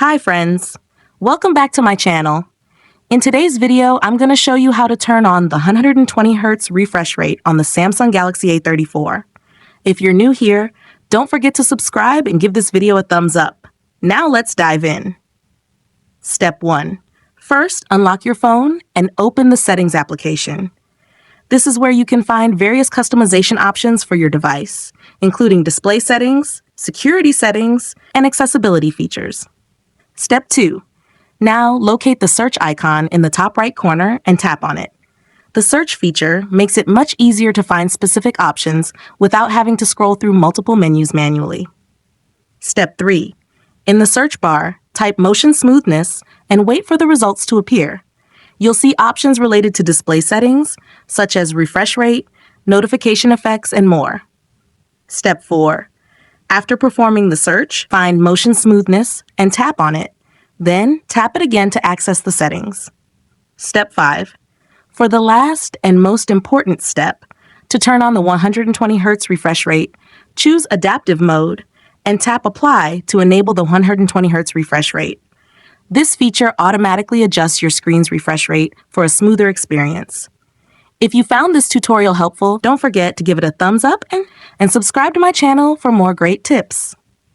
Hi friends, welcome back to my channel. In today's video, I'm going to show you how to turn on the 120Hz refresh rate on the Samsung Galaxy A34. If you're new here, don't forget to subscribe and give this video a thumbs up. Now let's dive in. Step 1. First, unlock your phone and open the Settings application. This is where you can find various customization options for your device, including display settings, security settings, and accessibility features. Step 2. Now locate the search icon in the top right corner and tap on it. The search feature makes it much easier to find specific options without having to scroll through multiple menus manually. Step 3. In the search bar, type motion smoothness and wait for the results to appear. You'll see options related to display settings, such as refresh rate, notification effects, and more. Step 4. After performing the search, find motion smoothness and tap on it. Then tap it again to access the settings. Step 5. For the last and most important step, to turn on the 120Hz refresh rate, choose Adaptive Mode and tap Apply to enable the 120Hz refresh rate. This feature automatically adjusts your screen's refresh rate for a smoother experience. If you found this tutorial helpful, don't forget to give it a thumbs up and subscribe to my channel for more great tips.